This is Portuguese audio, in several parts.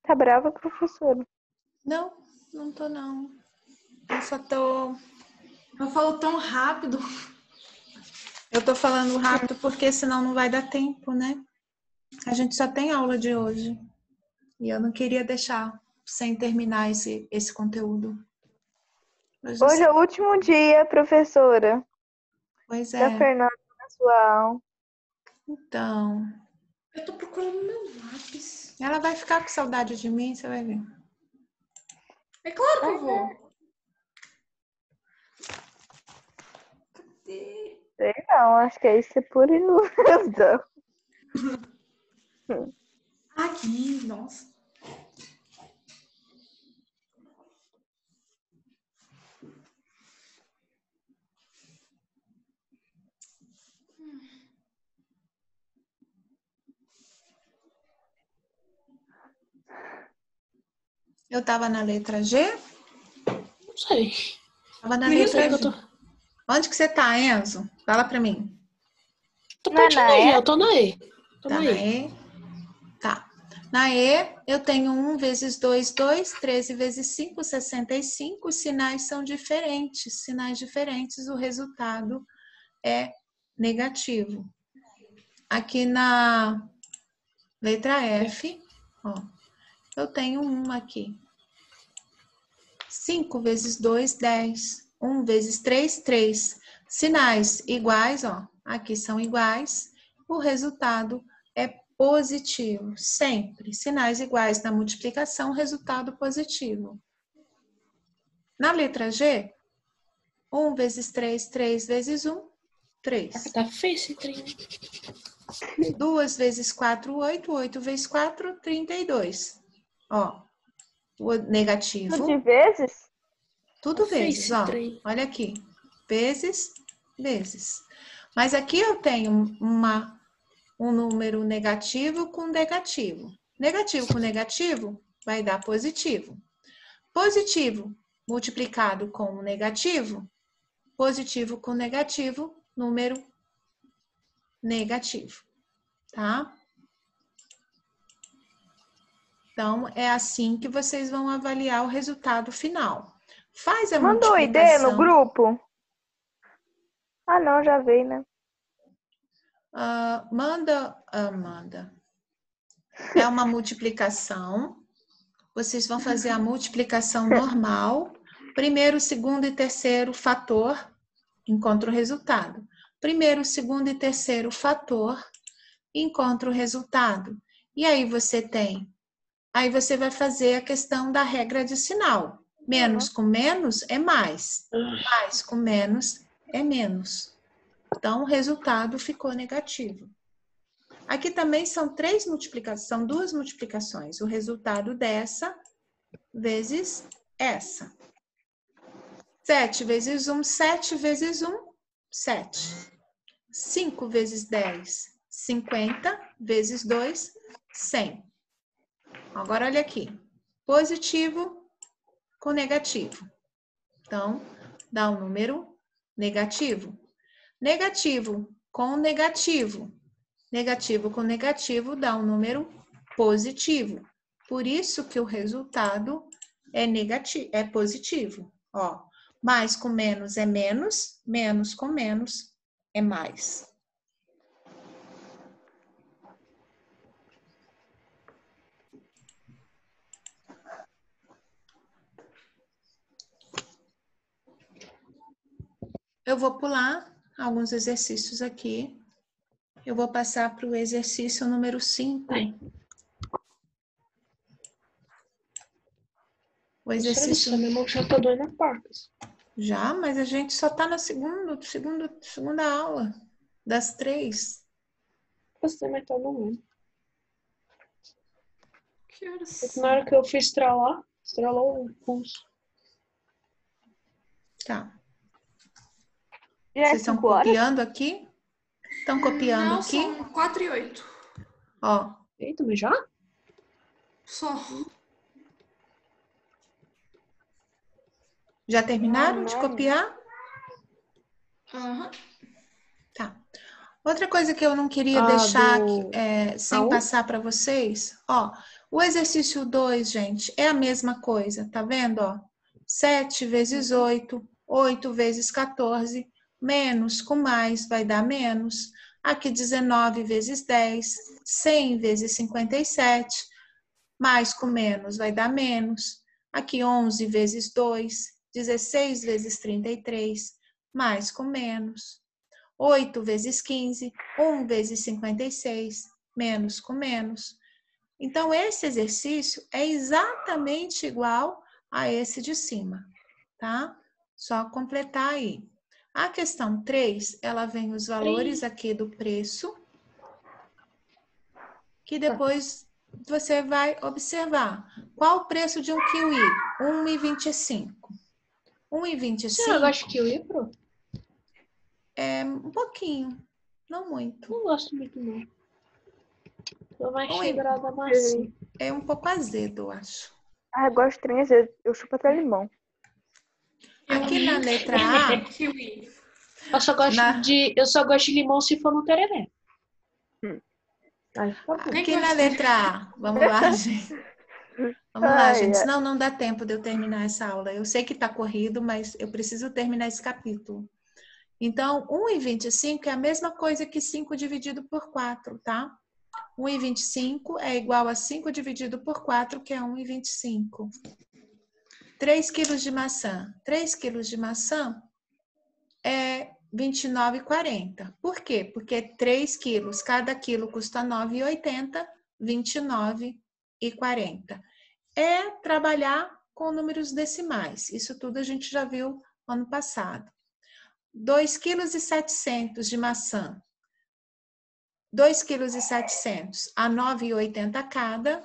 Tá brava, professora? Não, não tô não. Eu só tô... Eu falo tão rápido. Eu tô falando rápido porque senão não vai dar tempo, né? A gente só tem aula de hoje. E eu não queria deixar sem terminar esse conteúdo. Hoje é o último dia, professora, Pois da é. Fernanda na sua aula. Então, Eu tô procurando meu lápis. ela vai ficar com saudade de mim, você vai ver. É claro que eu vou. Cadê? Sei não, acho que é isso é pura ilusão. Aqui, nossa. Eu tava na letra G? Não sei. Tava na Nem letra sei que G. eu tô. Onde que você tá, Enzo? Fala pra mim. Tô Não é pertinho na da G, E? eu tô na E. Tô Tá na na E. E? Tá. Na E, eu tenho 1 vezes 2, 2, 13 vezes 5, 65. Os sinais são diferentes. Sinais diferentes, o resultado é negativo. Aqui na letra F, ó, eu tenho 1 aqui. 5 vezes 2, 10. 1 vezes 3, 3. Sinais iguais, ó, aqui são iguais. O resultado é positivo, sempre. Sinais iguais na multiplicação, resultado positivo. Na letra G, 1 vezes 3, 3 vezes 1, 3. Tá feio esse trem. 2 vezes 4, 8. 8 vezes 4, 32. Ó, o negativo. Tudo de vezes? Tudo Tá feio vezes, esse ó. trem. Olha aqui. Vezes, vezes. Mas aqui eu tenho um número negativo com negativo. Negativo com negativo vai dar positivo. Positivo multiplicado com negativo, positivo com negativo, número negativo, tá? Então, é assim que vocês vão avaliar o resultado final. Faz a Mandou ID no multiplicação. grupo? Ah, não, já veio, né? Manda. É uma multiplicação. Vocês vão fazer a multiplicação normal. Primeiro, segundo e terceiro fator, encontra o resultado. Primeiro, segundo e terceiro fator, encontra o resultado. E aí você vai fazer a questão da regra adicional. Menos com menos é mais. Mais com menos é menos. Então, o resultado ficou negativo. Aqui também são duas multiplicações. O resultado dessa vezes essa. 7 vezes 1, 7 vezes 1, 7. 5 vezes 10, 50 vezes 2, 100. Agora, olha aqui. Positivo com negativo. Então, dá um número negativo. Negativo com negativo. Negativo com negativo dá um número positivo. Por isso que o resultado é negativo, é positivo. Ó, mais com menos é menos, menos com menos é mais. Eu vou pular alguns exercícios aqui. Eu vou passar para o exercício número 5. O exercício... Minha mão já tá doendo a partes. Já, mas a gente só tá na segunda aula, das 3. Você mas tá doendo. Que horas Porque são? na hora que eu fui estralou o pulso. Tá. Já é Vocês estão 5 horas? copiando aqui? Estão copiando Não, aqui? são 4 e 8. Ó, Eita, mas já? Só. já terminaram de Não. copiar? Aham. Tá. Outra coisa que eu não queria deixar sem Aonde? passar para vocês, ó, O exercício 2, gente, é a mesma coisa, tá vendo, ó? 7 vezes 8, 8 vezes 14, menos com mais vai dar menos. Aqui 19 vezes 10, 100 vezes 57, mais com menos vai dar menos. Aqui 11 vezes 2, 16 vezes 33, mais com menos. 8 vezes 15, 1 vezes 56, menos com menos. Então, esse exercício é exatamente igual a esse de cima, tá? Só completar aí. A questão 3, ela vem os valores aqui do preço, que depois você vai observar. Qual o preço de um kiwi? R$ 1,25. R$ Você não gosta 1,25 de kiwi, Pro? é um pouquinho, não muito. Não gosto muito, não. Tô mais Oi. chegada da maçã. É um pouco azedo, eu acho. Ah, eu gosto de trem às vezes. Eu chupo até limão. Aqui na letra A, Kiwi. Eu só gosto de limão se for no tereré. Aí fica bom. aqui na letra A, vamos lá, gente. Vamos lá, gente, senão não dá tempo de eu terminar essa aula. Eu sei que está corrido, mas eu preciso terminar esse capítulo. Então, 1,25 é a mesma coisa que 5 dividido por 4, tá? 1,25 é igual a 5 dividido por 4, que é 1,25. 3 quilos de maçã. 3 quilos de maçã é R$ 29,40. Por quê? Porque 3 quilos, cada quilo custa R$ 9,80, R$ 29,40. É trabalhar com números decimais. Isso tudo a gente já viu ano passado. 2,7 kg de maçã. 2,7 kg a R$ 9,80 cada,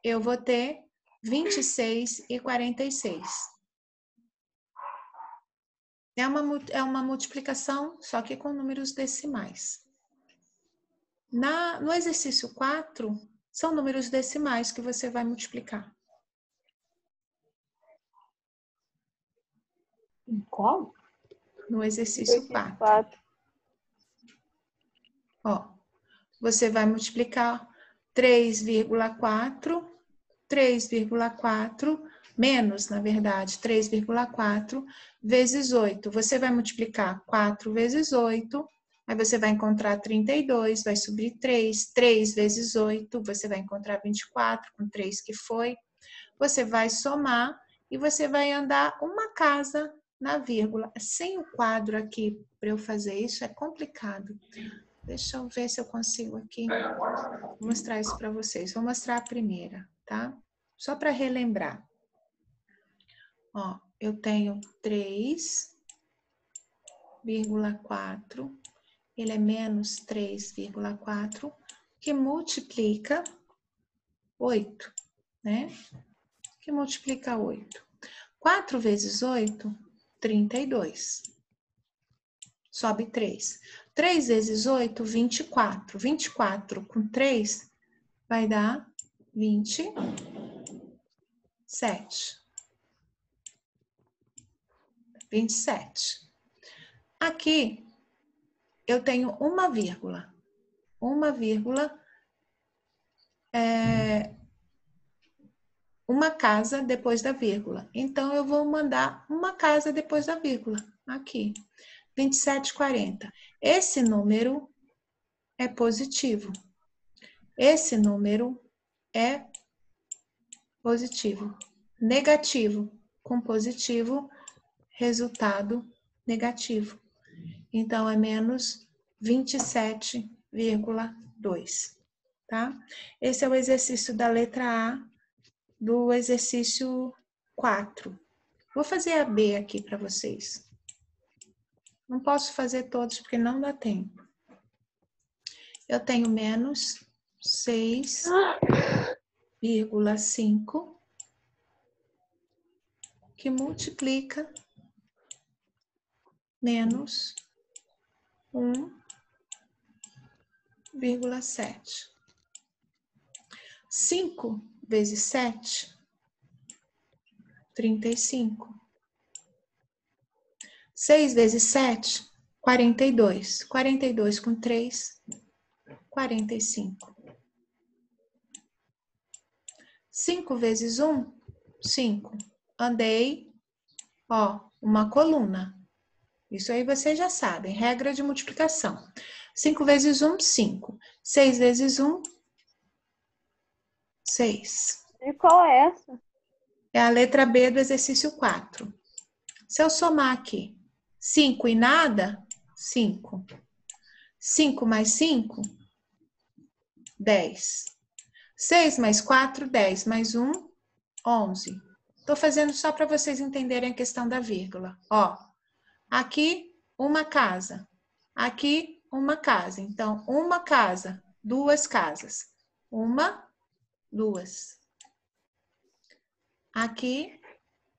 eu vou ter R$ 26,46. É uma multiplicação, só que com números decimais. No exercício 4, são números decimais que você vai multiplicar. Em qual? No exercício 4. Ó, você vai multiplicar 3,4, menos, na verdade, 3,4 vezes 8. Você vai multiplicar 4 vezes 8, aí você vai encontrar 32, vai subir 3. 3 vezes 8, você vai encontrar 24, com 3 que foi. Você vai somar e você vai andar uma casa na vírgula. Sem o quadro aqui para eu fazer isso é complicado. Deixa eu ver se eu consigo aqui mostrar isso para vocês. Vou mostrar a primeira, tá? Só para relembrar. Ó, eu tenho 3,4, ele é menos 3,4, que multiplica 8, né? Que multiplica 8. 4 vezes 8, 32. Sobe 3. 3 vezes 8, 24. 24 com 3 vai dar 27. 27. Aqui eu tenho uma vírgula. Uma vírgula é uma casa depois da vírgula. Então, eu vou mandar uma casa depois da vírgula. Aqui. 27,40. Esse número é positivo. Esse número é positivo. Negativo com positivo, resultado negativo. Então, é menos 27,2, tá? Esse é o exercício da letra A do exercício 4. Vou fazer a B aqui para vocês. Não posso fazer todos porque não dá tempo. Eu tenho menos 6,5 que multiplica menos 1,7. 5 vezes 7, 35. 6 vezes 7, 42. 42 com 3, 45. 5 vezes 1, 5. Andei, ó, uma coluna. Isso aí vocês já sabem, regra de multiplicação. 5 vezes 1, 5. 6 vezes 1, 6. E qual é essa? É a letra B do exercício 4. Se eu somar aqui 5 e nada, 5. 5 mais 5, 10. 6 mais 4, 10. Mais 1, 11. Estou fazendo só para vocês entenderem a questão da vírgula. Ó, aqui uma casa. Aqui uma casa. Então, uma casa, duas casas. Uma, duas. Aqui,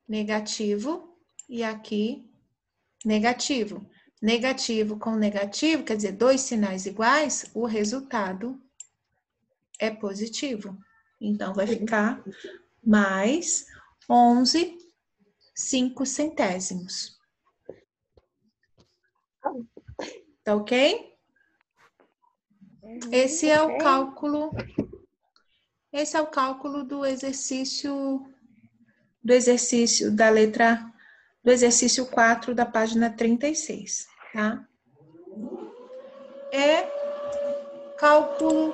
negativo. E aqui, negativo. Negativo com negativo, quer dizer, dois sinais iguais, o resultado é positivo. Então, vai ficar mais 11 5/100. Tá ok? Esse é o cálculo. Esse é o cálculo do exercício da letra do exercício 4 da página 36, tá? É cálculo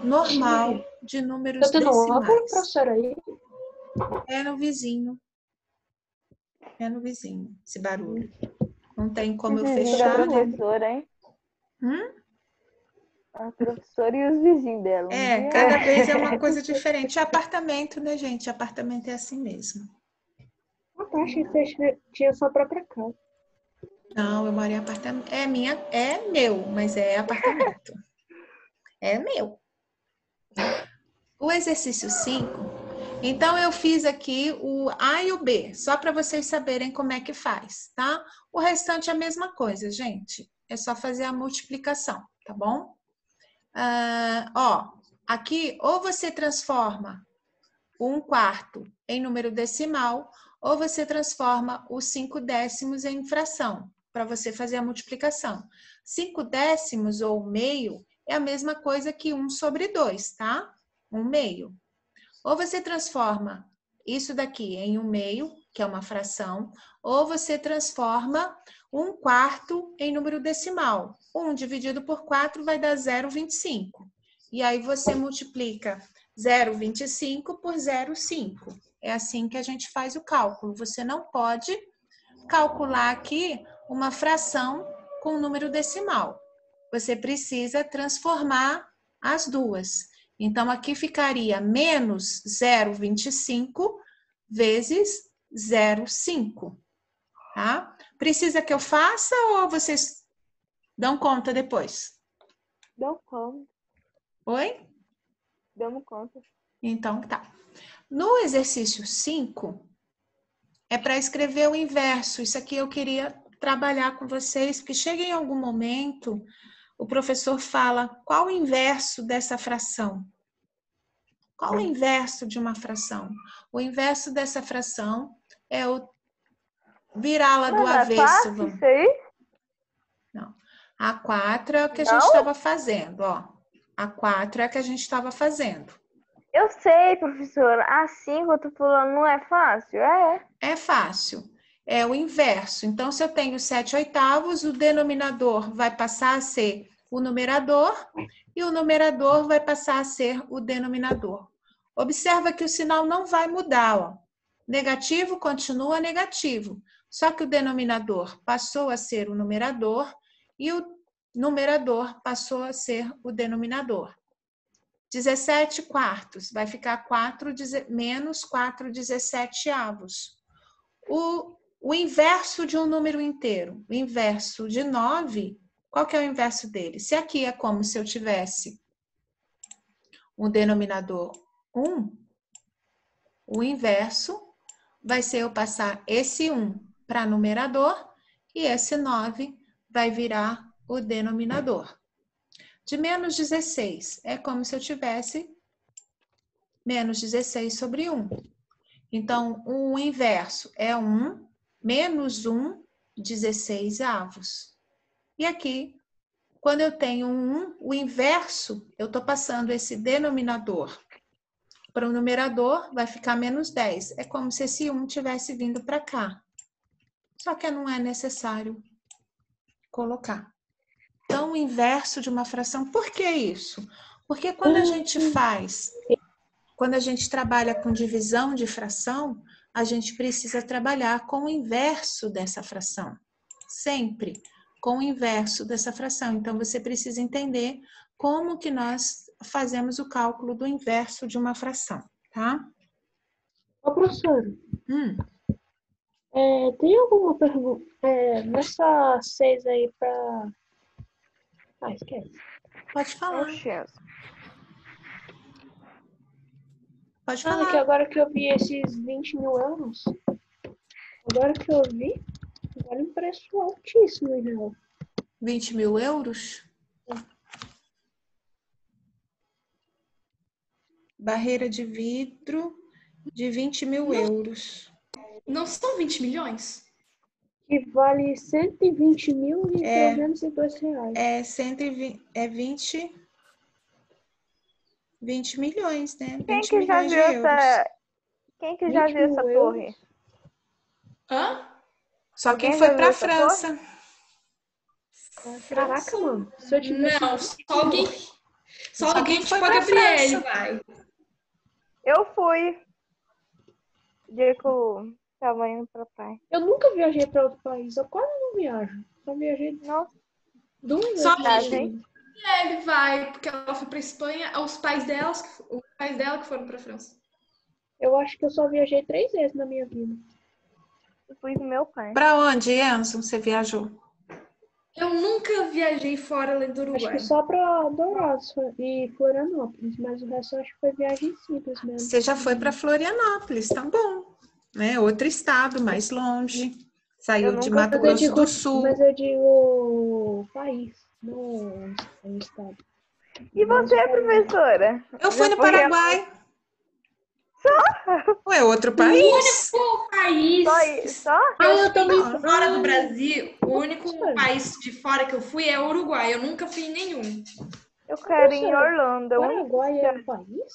normal de números Tá tendo algum decimais. professor aí? É no vizinho. É no vizinho, esse barulho. Não tem como eu fechar, A né? professora, hein? A A professora e os vizinhos dela. É, cada vez é uma coisa diferente. É apartamento, né, gente? Apartamento é assim mesmo. Eu achei que você tinha sua própria casa. Não, eu moro em apartamento. É meu, mas é apartamento. É meu. O exercício 5. Então, eu fiz aqui o A e o B, só para vocês saberem como é que faz, tá? O restante é a mesma coisa, gente. É só fazer a multiplicação, tá bom? Ó, aqui, ou você transforma o 1/4 em número decimal, ou você transforma os 5/10 em fração, para você fazer a multiplicação. 5/10 ou meio é a mesma coisa que 1/2, tá? 1/2. Ou você transforma isso daqui em 1/2, que é uma fração, ou você transforma 1/4 em número decimal. 1 dividido por 4 vai dar 0,25. E aí você multiplica 0,25 por 0,5. É assim que a gente faz o cálculo. Você não pode calcular aqui uma fração com número decimal. Você precisa transformar as duas. Então, aqui ficaria menos 0,25 vezes 0,5. Tá? Precisa que eu faça ou vocês dão conta depois? Dão conta. Oi? Damos conta. Então, tá. No exercício 5, é para escrever o inverso. Isso aqui eu queria trabalhar com vocês, porque chega em algum momento, o professor fala qual o inverso dessa fração. Qual o inverso de uma fração? O inverso dessa fração é o virá-la do avesso. É fácil isso aí? Não. A 4 é o que a gente estava fazendo, ó. A 4 é a que a gente estava fazendo. Eu sei, professora. Assim que eu tô falando não é fácil? É fácil. É o inverso. Então, se eu tenho 7/8, o denominador vai passar a ser o numerador e o numerador vai passar a ser o denominador. Observa que o sinal não vai mudar, ó. Negativo continua negativo, só que o denominador passou a ser o numerador e o numerador passou a ser o denominador. 17/4 vai ficar menos 4/17. O inverso de um número inteiro, o inverso de 9, qual que é o inverso dele? Se aqui é como se eu tivesse um denominador 1, o inverso vai ser eu passar esse 1 para numerador e esse 9 vai virar o denominador. De menos 16, é como se eu tivesse menos 16 sobre 1. Então, o inverso é 1 menos 1, 16avos. E aqui, quando eu tenho um 1, o inverso, eu estou passando esse denominador para o numerador, vai ficar menos 10. É como se esse 1 tivesse vindo para cá. Só que não é necessário colocar. Então, o inverso de uma fração, por que isso? Porque quando a gente trabalha com divisão de fração, a gente precisa trabalhar com o inverso dessa fração. Sempre com o inverso dessa fração. Então, você precisa entender como que nós fazemos o cálculo do inverso de uma fração, tá? Ô, professora, Hum, tem alguma pergunta nessa 6 aí pra... Ah, esquece. pode falar, Oxe, pode Que falar. agora que eu vi esses 20 mil euros, agora que eu vi, vale um preço altíssimo, em real. 20 mil euros? Barreira de vidro de 20 mil euros. Não são 20 milhões? Que vale 120.302 reais. É 20 milhões, né? Quem 20 que já milhões de viu euros. Quem que já 20 viu mil essa euros? torre? Hã? Só quem Alguém foi já para a viu essa França. Caraca, mano. Se eu tivesse... Não, só Só alguém quem foi tipo a pra Gabriele França. vai. Eu fui. O dia que eu tava indo pra praia. Eu nunca viajei para outro país. Eu quase não viajo. Só viajei Nossa, 2 Só vezes. que- hein? Ele vai, porque ela foi pra Espanha, os pais dela que foram pra França. Eu acho que eu só viajei 3 vezes na minha vida. eu fui com meu pai. Para onde, Enzo, você viajou? Eu nunca viajei fora além do Acho Uruguai. que só para Dourados e Florianópolis. Mas o resto eu acho que foi viagem simples mesmo. Você já foi para Florianópolis, tá bom. Né? Outro estado, mais longe. Saiu Eu de nunca Mato fui. Grosso do Sul. Mas eu digo país, não o estado. E você, professora? Eu fui Já no foi Paraguai. Ué, outro país? O país Só? que eu eu também. fui fora do Brasil, o único país de fora que eu fui é o Uruguai. Eu nunca fui em nenhum. Eu quero ir em Professora, Orlando. É o único Paraguai é um país?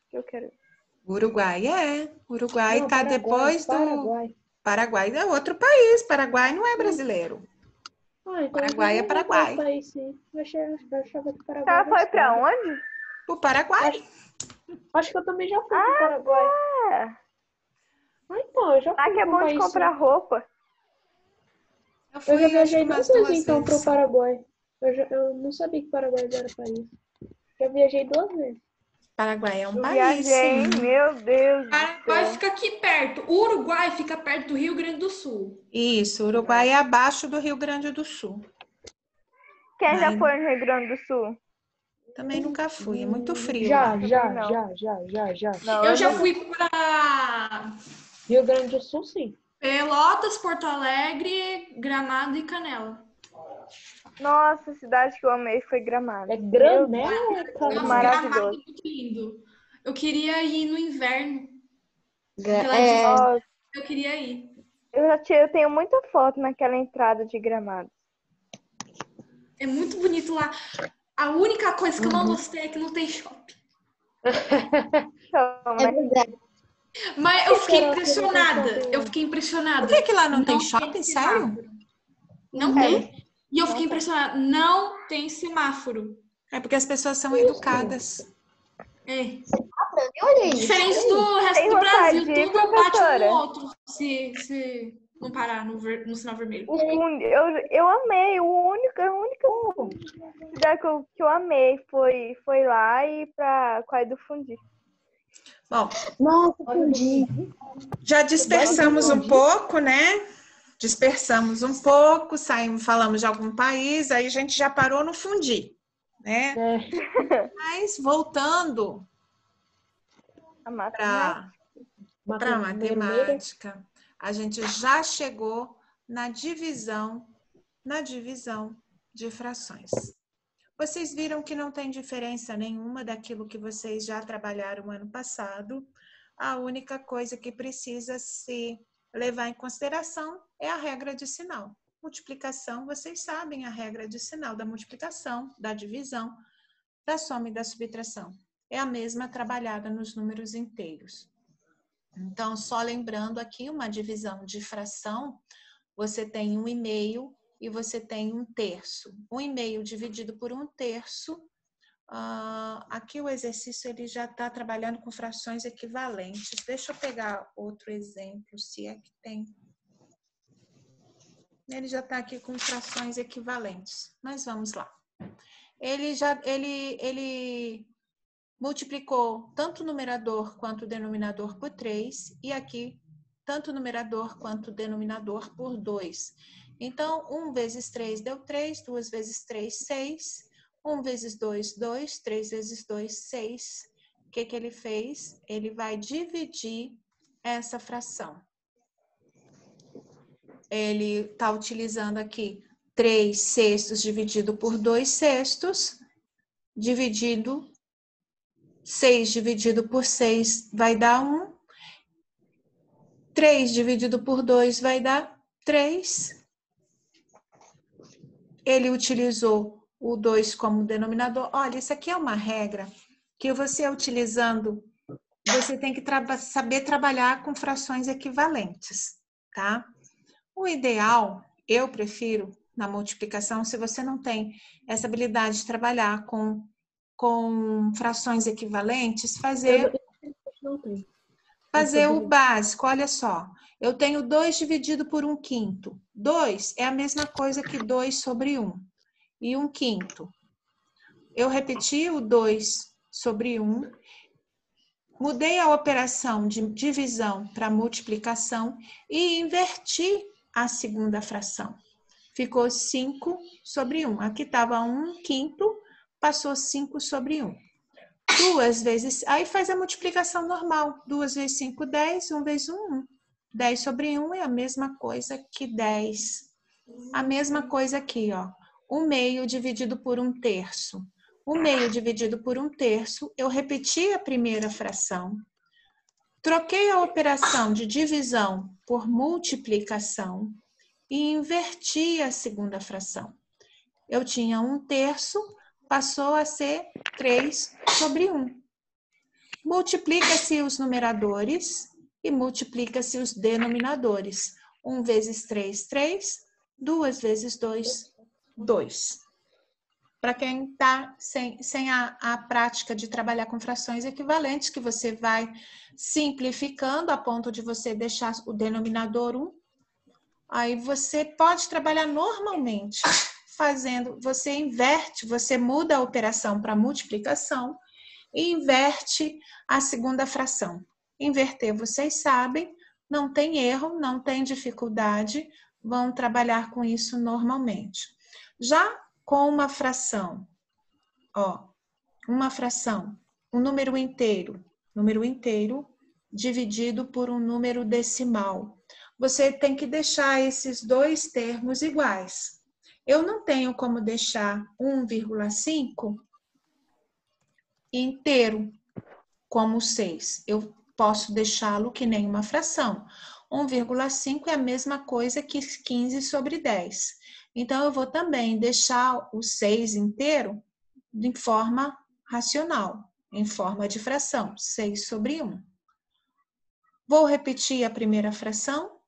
que eu quero ir. Uruguai é. Uruguai Não, tá Paraguai, depois do... Paraguai. Paraguai é outro país. Paraguai não é brasileiro. Ah, então Paraguai é Paraguai. País, sim. Eu achava que Paraguai Ela era foi estado. pra onde? O Paraguai. Acho que eu também já fui pro Paraguai. É. Ah, então, eu já fui Lá que é pro bom de país, comprar sim. roupa. Eu Eu fui, já acho que viajei umas 2 vezes, duas então, pro vezes. Paraguai. Eu não sabia que Paraguai era país. Já viajei 2 vezes. Paraguai é um Eu país, viajei, sim. meu Deus O do Paraguai céu. fica aqui perto. O Uruguai fica perto do Rio Grande do Sul. Isso, Uruguai é abaixo do Rio Grande do Sul. Quem já Mas foi no Rio Grande do Sul? também nunca fui, é muito frio Já, lá. já, não. já. Não, Eu já não. fui pra Rio Grande do Sul, sim. Pelotas, Porto Alegre, Gramado e Canela. Nossa, a cidade que eu amei foi Gramado. É Meu Granel ou Nossa, Canela? Maravilhoso. Gramado é muito lindo. Eu queria ir no inverno. Nossa, Eu queria ir. eu tenho muita foto naquela entrada de Gramado. É muito bonito lá. A única coisa que eu não gostei é que não tem shopping. Então, É mas verdade. Mas eu fiquei será que não tem impressionada. shopping? Eu fiquei impressionada. Por que lá não tem Não shopping, semáforo. sério? Não É. tem. E eu fiquei Não tem. impressionada. Não tem semáforo. É porque as pessoas são educadas. É. Olha aí. Diferente do resto Tem do vontade Brasil. de ir, Tudo bate um professora? no outro se não parar no sinal vermelho. o fundo, eu amei. A única cidade que eu amei foi lá e pra Quai do Fundi. Bom, Nossa, entendi. já dispersamos um pouco, né? Dispersamos um pouco, saímos, falamos de algum país, aí a gente já parou no Fundi, né? É, Mas voltando A matemática. para a matemática, a gente já chegou na divisão de frações. Vocês viram que não tem diferença nenhuma daquilo que vocês já trabalharam ano passado. A única coisa que precisa se levar em consideração é a regra de sinal. Multiplicação, vocês sabem a regra de sinal da multiplicação, da divisão, da soma e da subtração. é a mesma trabalhada nos números inteiros. Então, só lembrando aqui, uma divisão de fração, você tem 1/2 e você tem 1/3. 1/2 dividido por 1/3, aqui o exercício ele já está trabalhando com frações equivalentes. Deixa eu pegar outro exemplo, se é que tem. Ele já está aqui com frações equivalentes, mas vamos lá. Ele multiplicou tanto o numerador quanto o denominador por 3, e aqui tanto o numerador quanto o denominador por 2. Então, 1 vezes 3 deu 3, 2 vezes 3, 6, 1 vezes 2, 2, 3 vezes 2, 6. O que ele fez? Ele vai dividir essa fração. Ele está utilizando aqui 3/6 dividido por 2/6, dividido 6 dividido por 6 vai dar 1. 3 dividido por 2 vai dar 3. Ele utilizou o 2 como denominador. Olha, isso aqui é uma regra que você utilizando, você tem que saber trabalhar com frações equivalentes, tá? O ideal, eu prefiro, na multiplicação, se você não tem essa habilidade de trabalhar com frações equivalentes, fazer o básico. Olha só, eu tenho 2 dividido por 1/5. 2 é a mesma coisa que 2 sobre 1. E 1/5. Eu repeti o 2 sobre 1, mudei a operação de divisão para multiplicação e inverti a segunda fração. Ficou 5 sobre 1. Aqui estava 1/5, passou 5 sobre 1. 2 vezes... Aí faz a multiplicação normal. 2 vezes 5, 10. 1 vezes 1, 1. 10 sobre 1 é a mesma coisa que 10. A mesma coisa aqui, ó. 1/2 dividido por 1/3. 1/2 dividido por 1/3, eu repeti a primeira fração. Troquei a operação de divisão por multiplicação e inverti a segunda fração. Eu tinha 1/3, passou a ser 3 sobre 1. Multiplica-se os numeradores e multiplica-se os denominadores. 1 vezes 3, 3. 2 vezes 2, 2. Para quem está sem a prática de trabalhar com frações equivalentes, que você vai simplificando a ponto de você deixar o denominador 1, aí você pode trabalhar normalmente, você inverte, você muda a operação para multiplicação e inverte a segunda fração. Inverter, vocês sabem, não tem erro, não tem dificuldade, vão trabalhar com isso normalmente. Já com uma fração, um número inteiro dividido por um número decimal. Você tem que deixar esses dois termos iguais. Eu não tenho como deixar 1,5 inteiro como 6. Eu posso deixá-lo que nem uma fração. 1,5 é a mesma coisa que 15 sobre 10. Então, eu vou também deixar o 6 inteiro em forma racional, em forma de fração, 6 sobre 1. Vou repetir a primeira fração,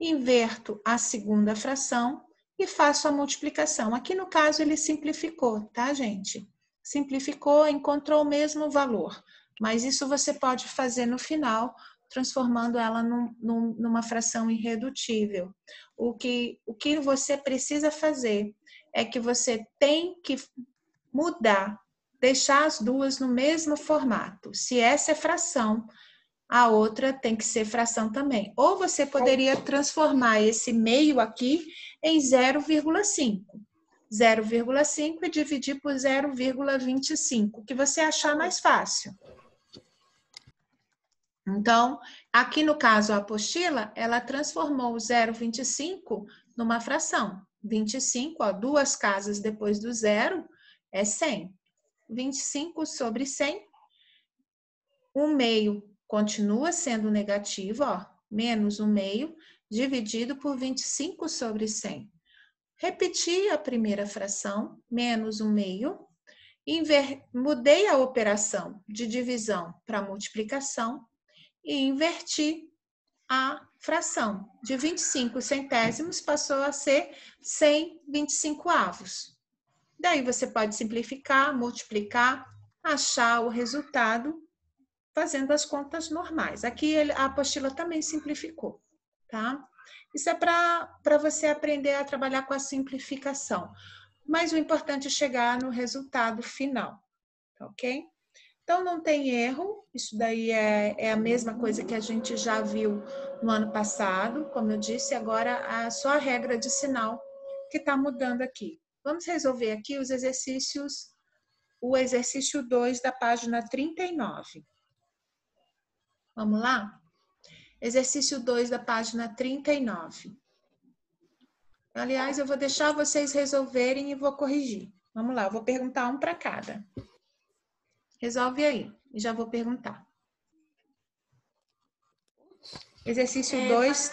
inverto a segunda fração e faço a multiplicação. Aqui, no caso, ele simplificou, tá, gente? Simplificou, encontrou o mesmo valor. Mas isso você pode fazer no final, transformando ela numa fração irredutível. O que você precisa fazer é que você tem que mudar, deixar as duas no mesmo formato. Se essa é fração, a outra tem que ser fração também. Ou você poderia transformar esse meio aqui em 0,5. 0,5 e dividir por 0,25, o que você achar mais fácil. Então, aqui no caso, a apostila, ela transformou o 0,25 numa fração. 25, ó, 2 casas depois do 0 é 100. 25 sobre 100, 1/2 continua sendo negativo, ó, menos 1/2, dividido por 25 sobre 100. Repetir a primeira fração, menos 1/2, Mudei a operação de divisão para multiplicação e inverti a fração. De 25 centésimos passou a ser 125avos. Daí você pode simplificar, multiplicar, achar o resultado fazendo as contas normais. Aqui a apostila também simplificou, tá? Isso é para você aprender a trabalhar com a simplificação. Mas o importante é chegar no resultado final, ok? Então, não tem erro. Isso daí é a mesma coisa que a gente já viu no ano passado. Como eu disse, agora só a regra de sinal que está mudando aqui. Vamos resolver aqui os exercícios, o exercício 2 da página 39. Vamos lá? Exercício 2 da página 39. Aliás, eu vou deixar vocês resolverem e vou corrigir. Vamos lá, eu vou perguntar um para cada. Resolve aí, e já vou perguntar. Exercício 2.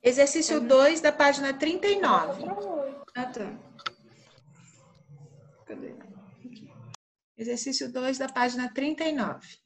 Exercício 2 da página 39. Ah, tá. Cadê? Exercício 2 da página 39.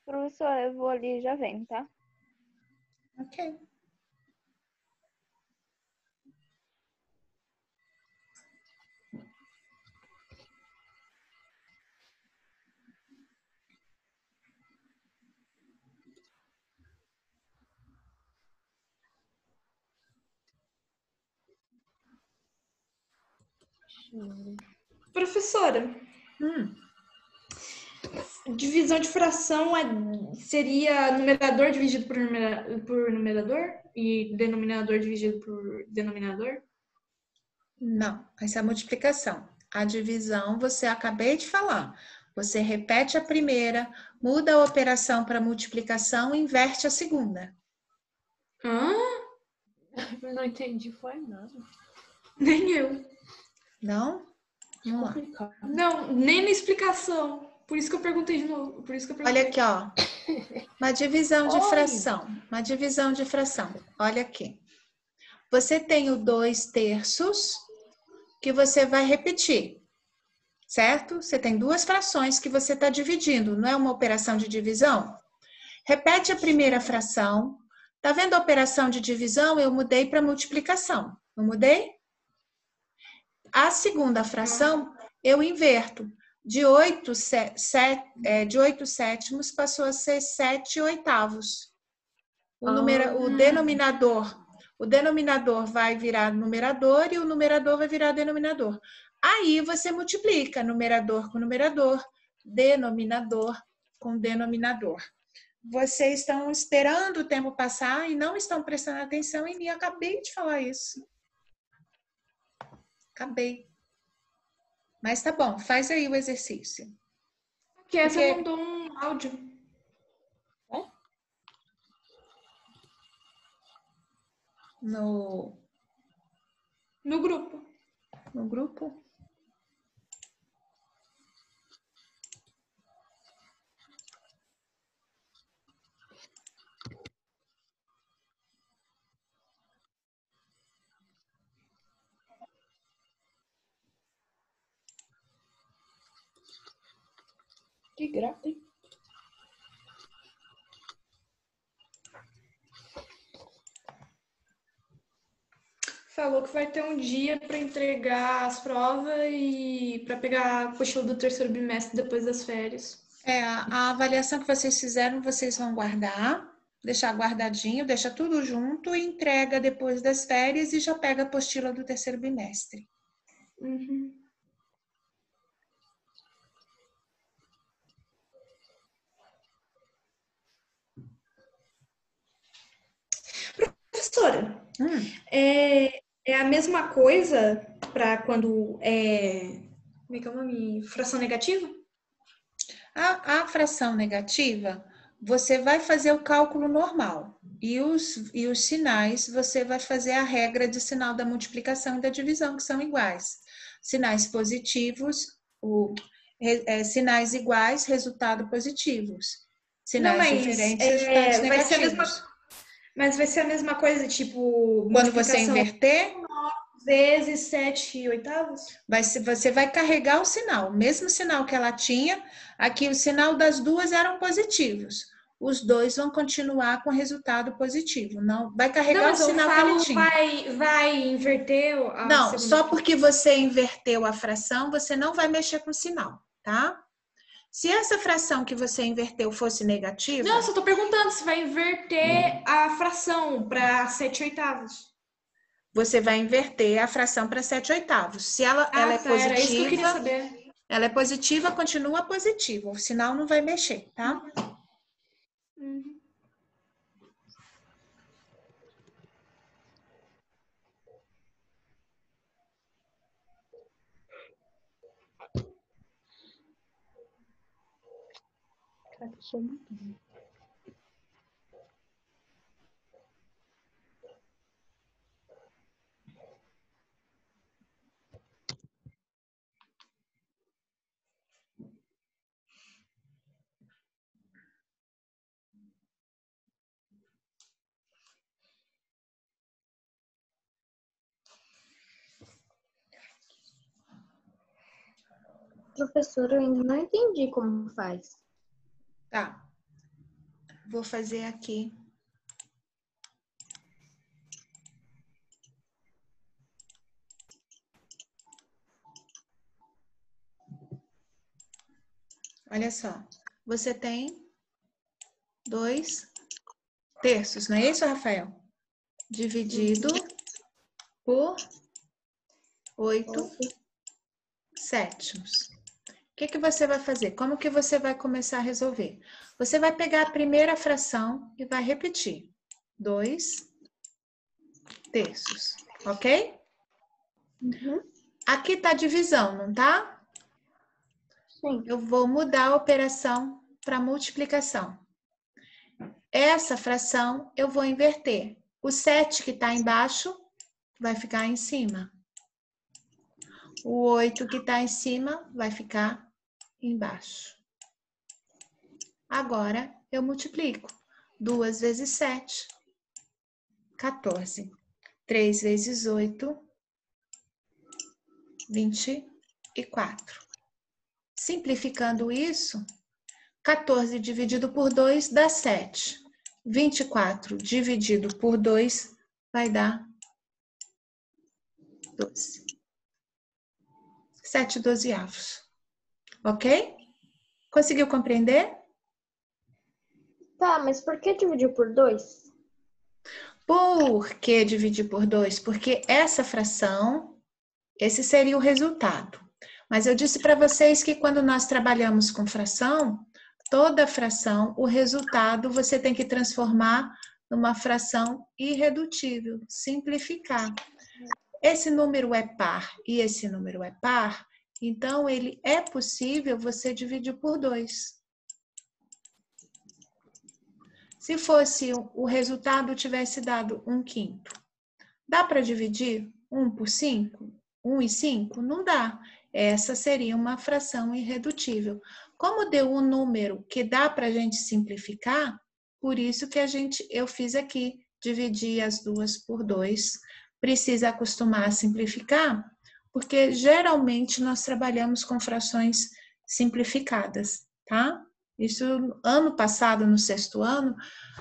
Professora, eu vou ali e já venho, tá? Ok. Professora, divisão de fração seria numerador dividido por numerador e denominador dividido por denominador? Não, essa é a multiplicação. A divisão, você acabei de falar. Você repete a primeira, muda a operação para multiplicação e inverte a segunda. Hã? Não entendi, foi nada. Nem eu. Não? Vamos lá. Complicado. Não, nem na explicação. Por isso que eu perguntei de novo. Por isso que eu perguntei. Olha aqui, ó. Uma divisão de Oi. fração. Uma divisão de fração. Olha aqui. Você tem o 2/3 que você vai repetir, certo? Você tem duas frações que você está dividindo, não é uma operação de divisão? Repete a primeira fração. Tá vendo a operação de divisão? Eu mudei para multiplicação. Não mudei? A segunda fração, eu inverto. De 8 sétimos passou a ser 7/8. O denominador vai virar numerador e o numerador vai virar denominador. Aí você multiplica numerador com numerador, denominador com denominador. Vocês estão esperando o tempo passar e não estão prestando atenção em mim. Acabei de falar isso. Acabei. Mas tá bom, faz aí o exercício. Porque essa mandou um áudio. No grupo. No grupo? Que graça, hein? Falou que vai ter um dia para entregar as provas e para pegar a apostila do terceiro bimestre depois das férias. A avaliação que vocês fizeram, vocês vão guardar, deixar guardadinho, deixa tudo junto e entrega depois das férias e já pega a apostila do terceiro bimestre. Uhum. Professora, é a mesma coisa para quando é. Como é que é o nome? Fração negativa? A fração negativa, você vai fazer o cálculo normal. E os sinais, você vai fazer a regra de sinal da multiplicação e da divisão, que são iguais. Sinais positivos, sinais iguais, resultado positivos. Sinais Não, mas diferentes, resultados vai ser a negativos. mesma. Mas vai ser a mesma coisa, tipo, Quando você multiplicação inverter, vezes 7/8? você vai carregar o sinal, o mesmo sinal que ela tinha, aqui o sinal das duas eram positivos. Os dois vão continuar com resultado positivo. Não vai carregar Não, mas o sinal que ele eu tinha. falo, vai inverter a Não, segunda. só porque você inverteu a fração, você não vai mexer com o sinal, tá? Se essa fração que você inverteu fosse negativa... Não, eu só tô perguntando se vai inverter a fração para 7/8. Você vai inverter a fração para 7/8. Se ela é Tá, era isso que eu queria positiva, saber. ela é positiva, continua positiva. O sinal não vai mexer, tá? Uhum. Cara, eu sou muito ruim. Professora, eu ainda não entendi como faz. Tá. Vou fazer aqui. Olha só. Você tem 2/3, não é isso, Rafael? Dividido por 8/7. O que você vai fazer? Como que você vai começar a resolver? Você vai pegar a primeira fração e vai repetir. 2/3, ok? Uhum. Aqui tá divisão, não tá? Sim. Eu vou mudar a operação para multiplicação. Essa fração eu vou inverter. O 7 que está embaixo vai ficar em cima. O 8 que está em cima vai ficar embaixo. Agora eu multiplico. 2 vezes 7, 14. 3 vezes 8, 24. Simplificando isso, 14 dividido por 2 dá 7. 24 dividido por 2 vai dar 12. 7/12. Ok? Conseguiu compreender? Tá, mas por que dividir por 2? Por que dividir por 2? Porque essa fração, esse seria o resultado. Mas eu disse para vocês que quando nós trabalhamos com fração, toda fração, o resultado você tem que transformar numa fração irredutível, simplificar. Esse número é par e esse número é par, então ele é possível você dividir por 2. Se fosse o resultado tivesse dado 1/5, dá para dividir 1 por 5? 1 e 5? Não dá. Essa seria uma fração irredutível. Como deu um número que dá para a gente simplificar, por isso que eu fiz aqui, dividir as duas por 2. Precisa acostumar a simplificar, porque geralmente nós trabalhamos com frações simplificadas, tá? Isso, ano passado, no 6º ano,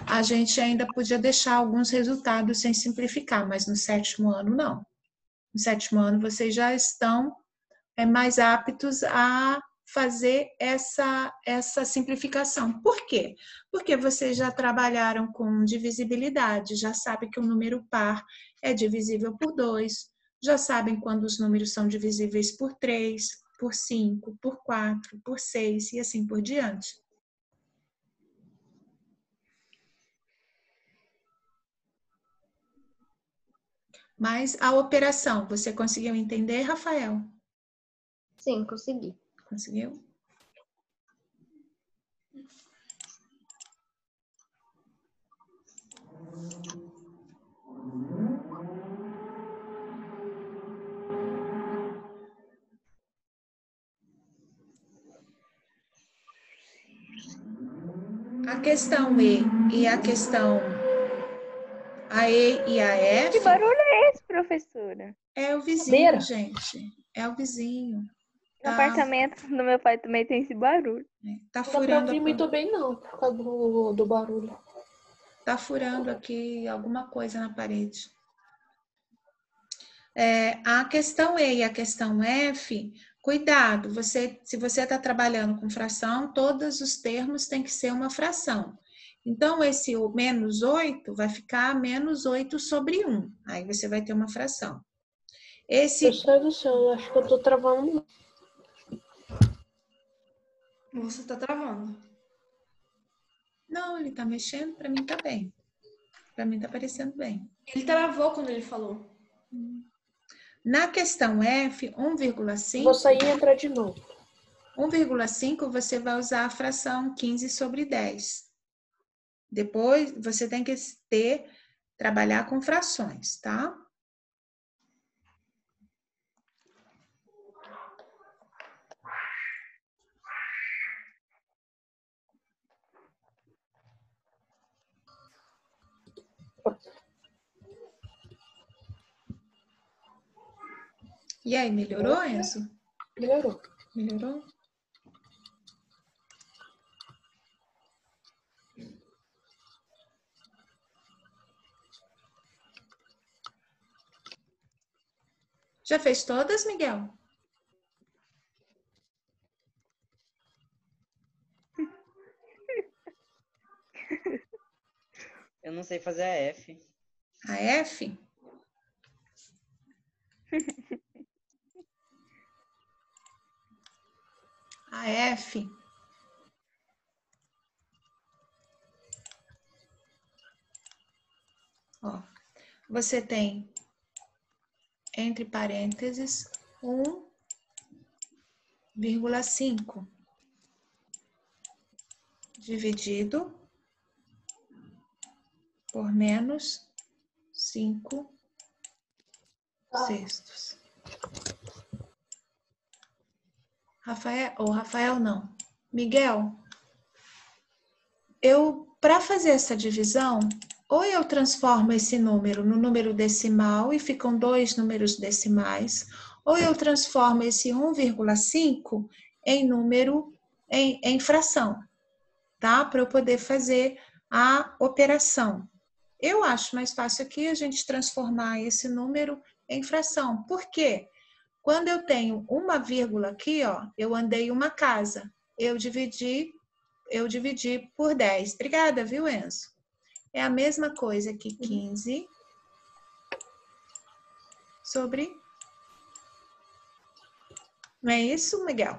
a gente ainda podia deixar alguns resultados sem simplificar, mas no 7º ano, não. No 7º ano, vocês já estão mais aptos a fazer essa simplificação. Por quê? Porque vocês já trabalharam com divisibilidade, já sabem que o número par é divisível por 2, Já sabem quando os números são divisíveis por 3, por 5, por 4, por 6 e assim por diante. Mas a operação, você conseguiu entender, Rafael? Sim, consegui. Conseguiu? A questão E a questão a E e a F Que barulho é esse, professora? é o vizinho, Cadeira. gente. É o vizinho. No Tá, apartamento do meu pai também tem esse barulho. tá Não dá pra furando, ouvir muito bem, não, por causa do barulho. tá furando aqui alguma coisa na parede. A questão E e a questão F, cuidado, se você está trabalhando com fração, todos os termos têm que ser uma fração. Então, esse menos 8 vai ficar menos 8 sobre 1. Aí você vai ter uma fração. Eu sei do céu, eu acho que eu tô travando. Você tá travando. Não, ele tá mexendo, para mim tá bem. Para mim tá parecendo bem. Ele travou quando ele falou. Na questão F, Vou 1,5, sair e entrar de novo. 1,5 você vai usar a fração 15 sobre 10. Depois, você tem que trabalhar com frações, tá? E aí, melhorou, Enzo? Melhorou. Melhorou? Já fez todas, Miguel? Eu não sei fazer a F. A F? A F. Ó, você tem, entre parênteses, 1,5 dividido por menos 5 sextos. Rafael não. Miguel, para fazer essa divisão, ou eu transformo esse número no número decimal e ficam 2 números decimais, ou eu transformo esse 1,5 em fração, tá? Para eu poder fazer a operação. Eu acho mais fácil aqui a gente transformar esse número em fração. Por quê? Quando eu tenho uma vírgula aqui, ó, eu andei uma casa. Eu dividi por 10. Obrigada, viu, Enzo? É a mesma coisa que 15 sobre... Não é isso, Miguel?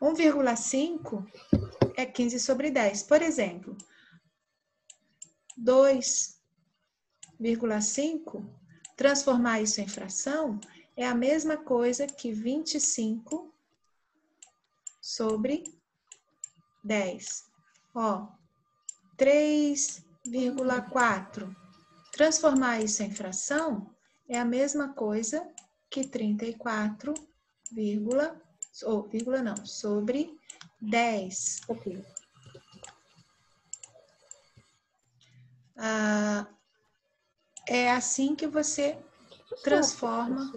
1,5 é 15 sobre 10. Por exemplo, 2,5, transformar isso em fração, é a mesma coisa que 25 sobre 10. Ó, 3,4. Transformar isso em fração é a mesma coisa que 34, sobre 10. Ok. É assim que você transforma